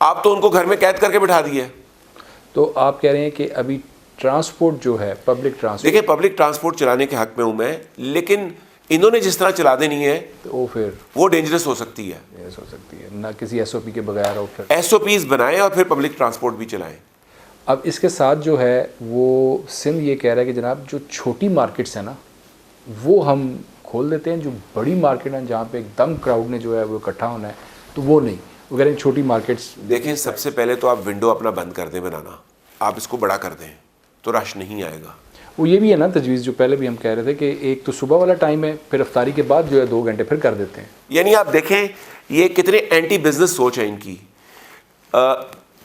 آپ تو ان کو گھر میں قید کر کے بٹھا دیے. تو آپ کہہ رہے ہیں کہ ابھی ٹرانسپورٹ جو ہے پبلک ٹرانسپورٹ, دیکھیں پبلک ٹرانسپورٹ چلانے کے حق میں ہوں میں, لیکن انہوں نے جس طرح چلا دینی ہے تو پھر وہ ڈینجرس ہو سکتی ہے. ہو سکتی ہے نہ کسی SOP کے بغیر. اور پھر SOPs بنائیں اور پھر پبلک ٹرانسپورٹ بھی چلائیں. اب اس کے ساتھ جو ہے وہ سندھ یہ کہہ رہا ہے کہ جناب جو چھوٹی مارکیٹس ہیں نا وہ ہم کھول دیتے ہیں, جو بڑی مارکیٹ ہیں جہاں پہ ایک دم کراؤڈ نے جو ہے وہ اکٹھا ہونا ہے تو وہ نہیں. وہ کہہ رہے ہیں چھوٹی مارکیٹس. دیکھیں سب سے پہلے تو آپ ونڈو اپنا بند کر دیں بنانا, آپ اس کو بڑا کر دیں تو رش نہیں آئے گا. وہ یہ بھی ہے نا تجویز جو پہلے بھی ہم کہہ رہے تھے کہ ایک تو صبح والا ٹائم ہے, پھر افطاری کے بعد جو ہے 2 گھنٹے پھر کر دیتے ہیں. یعنی آپ دیکھیں یہ کتنے اینٹی بزنس سوچ ہے ان کی.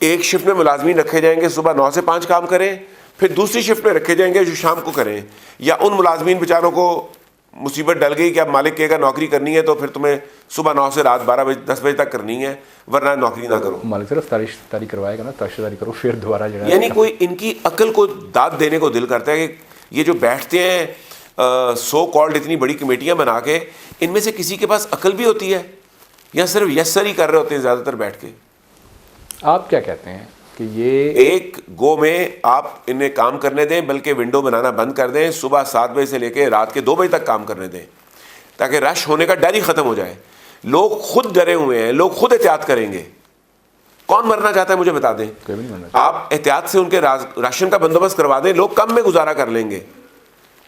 ایک شفٹ میں ملازمین رکھے جائیں گے صبح 9 سے 5 کام کریں, پھر دوسری شفٹ میں رکھے جائیں گے جو شام کو کریں. یا ان ملازمین بیچاروں کو مصیبت ڈل گئی کہ اب مالک کہے گا نوکری کرنی ہے تو پھر تمہیں صبح 9 سے رات 10 بجے تک کرنی ہے, ورنہ نوکری نہ کرو. مالک صرف افطاری کروائے گا نا, تاشداری کرو پھر دوبارہ جو ہے. یعنی کوئی ان کی عقل کو داد دینے کو دل کرتا ہے کہ یہ جو بیٹھتے ہیں سو کالڈ اتنی بڑی کمیٹیاں بنا کے, ان میں سے کسی کے پاس عقل بھی ہوتی ہے یا صرف یس سر ہی کر رہے ہوتے ہیں زیادہ تر بیٹھ کے. آپ کیا کہتے ہیں کہ یہ ایک گو میں آپ انہیں کام کرنے دیں, بلکہ ونڈو بنانا بند کر دیں, صبح 7 بجے سے لے کے رات کے 2 بجے تک کام کرنے دیں تاکہ رش ہونے کا ڈر ہی ختم ہو جائے. لوگ خود ڈرے ہوئے ہیں, لوگ خود احتیاط کریں گے. کون مرنا چاہتا ہے مجھے بتا دیں. آپ احتیاط سے ان کے راشن کا بندوبست کروا دیں, لوگ کم میں گزارا کر لیں گے,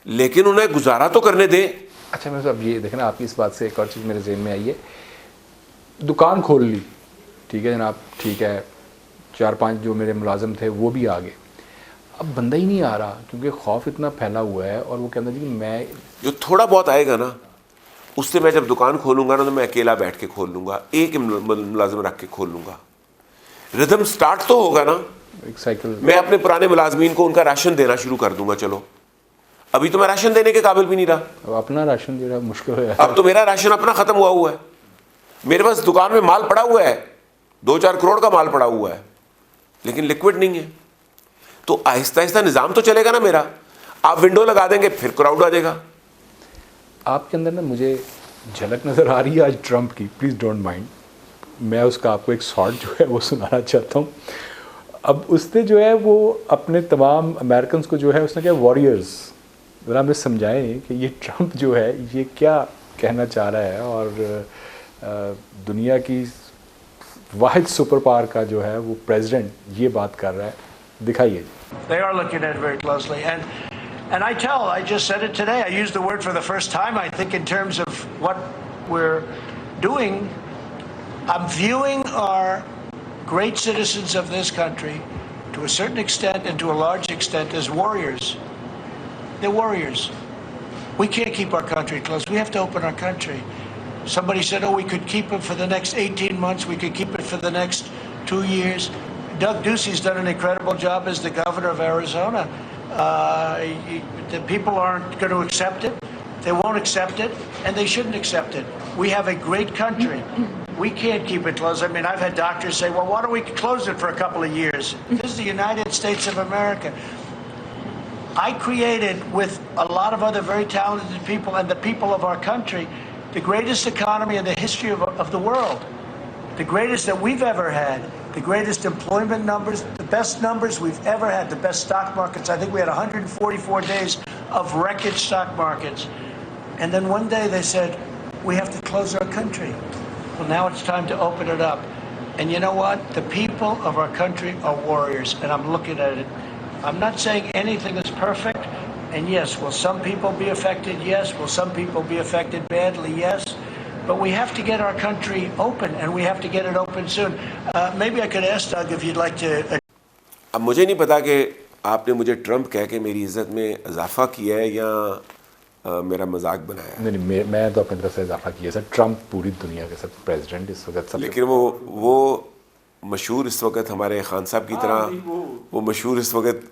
لیکن انہیں گزارا تو کرنے دیں. اچھا میں اب یہ دیکھیں نا, آپ کی اس بات سے ایک اور چیز میرے ذہن میں آئی ہے. دکان کھول لی, ٹھیک ہے جناب, ٹھیک ہے, 4-5 جو میرے ملازم تھے وہ بھی آ گئے. اب بندہ ہی نہیں آ رہا کیونکہ خوف اتنا پھیلا ہوا ہے. اور وہ کہتا ہے کہ میں جو تھوڑا بہت آئے گا نا اس سے میں جب دکان کھولوں گا نا تو میں اکیلا بیٹھ کے کھول لوں گا, ایک ملازم رکھ کے کھول لوں گا. ردم سٹارٹ تو ہوگا نا. ایک سائیکل میں اپنے پرانے ملازمین کو ان کا راشن دینا شروع کر دوں گا. چلو ابھی تو میں راشن دینے کے قابل بھی نہیں رہا. اب اپنا راشن جو ہے مشکل ہے. اب تو میرا راشن اپنا ختم ہوا ہے. میرے پاس دکان میں مال پڑا ہوا ہے, 2-4 کروڑ کا مال پڑا ہوا ہے, لیکن لکوڈ نہیں ہے. تو آہستہ آہستہ نظام تو چلے گا نا میرا. آپ ونڈو لگا دیں گے پھر کراؤڈ آ جائے گا. آپ کے اندر نا مجھے جھلک نظر آ رہی ہے آج ٹرمپ کی, پلیز ڈونٹ مائنڈ. میں اس کا آپ کو ایک شارٹ جو ہے وہ سنانا چاہتا ہوں. اب اس نے جو ہے وہ اپنے تمام امریکنس کو جو ہے اس نے کہا واریئرز. ذرا ہمیں سمجھائیں کہ یہ ٹرمپ جو ہے یہ کیا کہنا چاہ رہا ہے, اور دنیا کی واحد سپر پاور کا جو ہے وہ پریزیڈنٹ یہ بات کر رہا ہے. دکھائیے. They are looking at it very closely. And I just said it today. I used the word for the first time, I think, in terms of what we're doing. I'm viewing our great citizens of this country, to a certain extent and to a large extent, as warriors. They're warriors. We can't keep our country closed. We have to open our country. Somebody said, oh, we could keep it for the next 18 months. We could keep it for the next 2 years. Doug Ducey's done an incredible job as the governor of Arizona. The people aren't going to accept it. They won't accept it, and they shouldn't accept it. We have a great country. We can't keep it closed. I mean, I've had doctors say, well, why don't we close it for a couple of years? This is the United States of America. I created, with a lot of other very talented people and the people of our country, the greatest economy in the history of the world. The greatest that we've ever had. The greatest employment numbers, the best numbers we've ever had, the best stock markets. I think we had 144 days of record stock markets. And then one day they said, we have to close our country. Well, now it's time to open it up. And you know what? The people of our country are warriors, and I'm looking at it. I'm not saying anything is perfect. And yes, will some people be affected? Yes. Will some people be affected badly? Yes. But we have to get our country open, and we have to get it open soon. Maybe I could ask Doug if you'd like to... اب مجھے نہیں پتا کہ آپ نے مجھے Trump کہہ کے میری عزت میں اضافہ کیا ہے یا میرا مذاق بنایا ہے. نہیں, میں تو اپنی طرف سے اضافہ کیا سر. ٹرمپ پوری دنیا کے سب پریزیڈنٹ اس وقت. لیکن وہ مشہور اس وقت ہمارے خان صاحب کی طرح وہ مشہور اس وقت.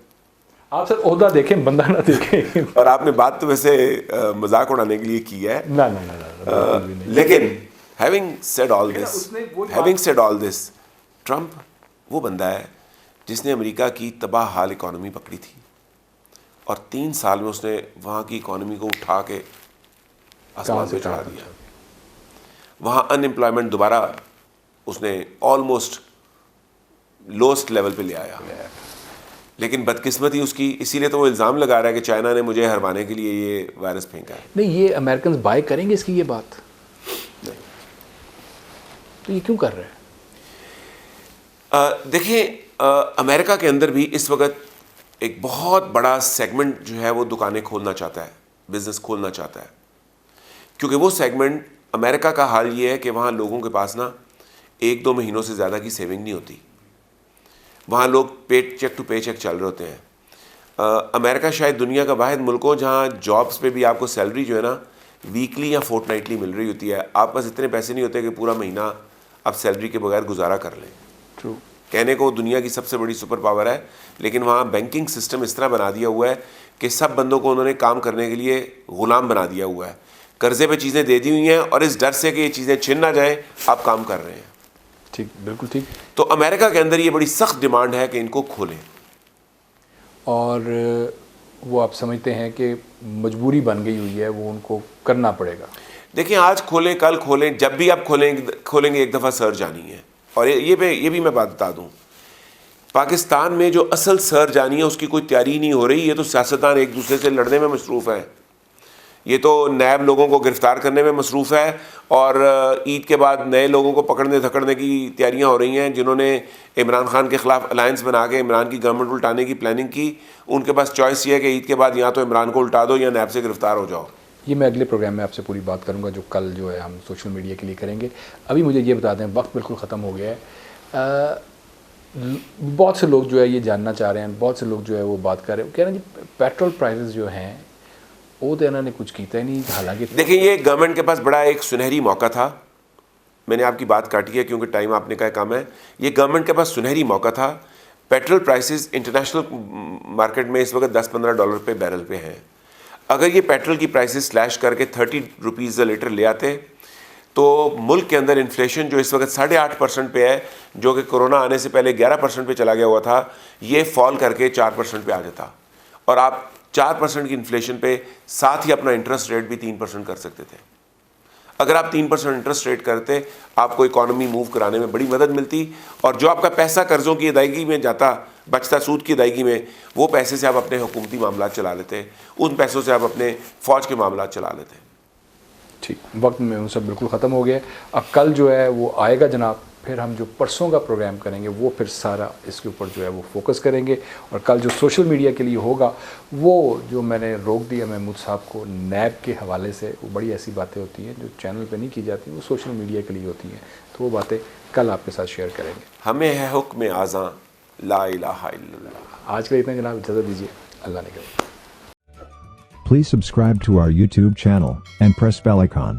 آپ سر عہدہ دیکھیں, بندہ نہ دیکھیں. اور آپ نے بات تو ویسے مذاق اڑانے کے لیے کی ہے. لیکن having said all this, Trump وہ بندہ ہے جس نے امریکہ کی تباہ حال اکانومی پکڑی تھی, اور 3 سال میں اس نے وہاں کی اکانومی کو اٹھا کے آسمان پہ چڑھا دیا. وہاں ان امپلائمنٹ دوبارہ اس نے آلموسٹ لوسٹ لیول پہ لے آیا. لیکن بدقسمتی اس کی, اسی لیے تو وہ الزام لگا رہا ہے کہ چائنا نے مجھے ہروانے کے لیے یہ وائرس پھینکا ہے. نہیں, یہ امریکنز بائی کریں گے اس کی یہ بات؟ نہیں. تو یہ کیوں کر رہے ہیں؟ دیکھیں, امریکہ کے اندر بھی اس وقت ایک بہت بڑا سیگمنٹ جو ہے وہ دکانیں کھولنا چاہتا ہے, بزنس کھولنا چاہتا ہے, کیونکہ وہ سیگمنٹ, امریکہ کا حال یہ ہے کہ وہاں لوگوں کے پاس نا 1-2 مہینوں سے زیادہ کی سیونگ نہیں ہوتی. وہاں لوگ چیک ٹو پے چیک چل رہے ہوتے ہیں. امریکہ شاید دنیا کا واحد ملک ہو جہاں جابس پہ بھی آپ کو سیلری جو ہے نا ویکلی یا فورٹ نائٹلی مل رہی ہوتی ہے. آپ پاس اتنے پیسے نہیں ہوتے کہ پورا مہینہ آپ سیلری کے بغیر گزارا کر لیں. ٹرو. کہنے کو دنیا کی سب سے بڑی سپر پاور ہے, لیکن وہاں بینکنگ سسٹم اس طرح بنا دیا ہوا ہے کہ سب بندوں کو انہوں نے کام کرنے کے لیے غلام بنا دیا ہوا ہے. قرضے پہ چیزیں دے دی ہوئی ہیں, اور اس ڈر سے کہ یہ چیزیں چھن نہ جائیں آپ کام کر رہے ہیں. ٹھیک, بالکل ٹھیک. تو امریکہ کے اندر یہ بڑی سخت ڈیمانڈ ہے کہ ان کو کھولیں, اور وہ آپ سمجھتے ہیں کہ مجبوری بن گئی ہوئی ہے, وہ ان کو کرنا پڑے گا. دیکھیں, آج کھولیں کل کھولیں, جب بھی آپ کھولیں گے ایک دفعہ سرج آنی ہے. اور یہ بھی میں بات بتا دوں, پاکستان میں جو اصل سرج آنی ہے اس کی کوئی تیاری نہیں ہو رہی. یہ تو سیاستدان ایک دوسرے سے لڑنے میں مصروف ہیں, یہ تو نیب لوگوں کو گرفتار کرنے میں مصروف ہے, اور عید کے بعد نئے لوگوں کو پکڑنے دھکڑنے کی تیاریاں ہو رہی ہیں جنہوں نے عمران خان کے خلاف الائنس بنا کے عمران کی گورنمنٹ الٹانے کی پلاننگ کی. ان کے پاس چوائس یہ ہے کہ عید کے بعد یا تو عمران کو الٹا دو یا نیب سے گرفتار ہو جاؤ. یہ میں اگلے پروگرام میں آپ سے پوری بات کروں گا, جو کل جو ہے ہم سوشل میڈیا کے لیے کریں گے. ابھی مجھے یہ بتا دیں, وقت بالکل ختم ہو گیا ہے. بہت سے لوگ جو ہے یہ جاننا چاہ رہے ہیں, بہت سے لوگ جو ہے وہ بات کر رہے ہیں, کہہ رہے ہیں جی پیٹرول پرائسز جو ہیں وہ تو انہوں نے کچھ کیتا ہی نہیں. حالانکہ دیکھیں, یہ گورنمنٹ کے پاس بڑا ایک سنہری موقع تھا. میں نے آپ کی بات کاٹی ہے کیونکہ ٹائم آپ نے کہا کم ہے. یہ گورنمنٹ کے پاس سنہری موقع تھا. پیٹرول پرائسز انٹرنیشنل مارکیٹ میں اس وقت $10-15 پہ بیرل پہ ہیں. اگر یہ پیٹرول کی پرائسز سلیش کر کے 30 روپیز لیٹر لے آتے تو ملک کے اندر انفلیشن جو اس وقت 8.5% پہ ہے, جو کہ کرونا آنے سے پہلے 11% پہ چلا گیا ہوا تھا, یہ فال کر کے 4% پہ آ جاتا, اور آپ 4% کی انفلیشن پہ ساتھ ہی اپنا انٹرسٹ ریٹ بھی 3% کر سکتے تھے. اگر آپ 3% انٹرسٹ ریٹ کرتے آپ کو اکانومی موو کرانے میں بڑی مدد ملتی, اور جو آپ کا پیسہ قرضوں کی ادائیگی میں جاتا, بچتا سود کی ادائیگی میں, وہ پیسے سے آپ اپنے حکومتی معاملات چلا لیتے, ان پیسوں سے آپ اپنے فوج کے معاملات چلا لیتے. ٹھیک, وقت میں وہ سب بالکل ختم ہو گیا. اب کل جو ہے وہ آئے گا جناب, پھر ہم جو پرسوں کا پروگرام کریں گے وہ پھر سارا اس کے اوپر جو ہے وہ فوکس کریں گے. اور کل جو سوشل میڈیا کے لیے ہوگا وہ جو میں نے روک دیا محمود صاحب کو نیب کے حوالے سے, وہ بڑی ایسی باتیں ہوتی ہیں جو چینل پہ نہیں کی جاتی, وہ سوشل میڈیا کے لیے ہوتی ہیں, تو وہ باتیں کل آپ کے ساتھ شیئر کریں گے. ہمیں ہے حکم اعظاں لا الہ الا اللہ. آج کے لیے اتنا جناب, اجازت دیجیے, اللہ نے کرے. Please subscribe to our YouTube channel and press bell icon.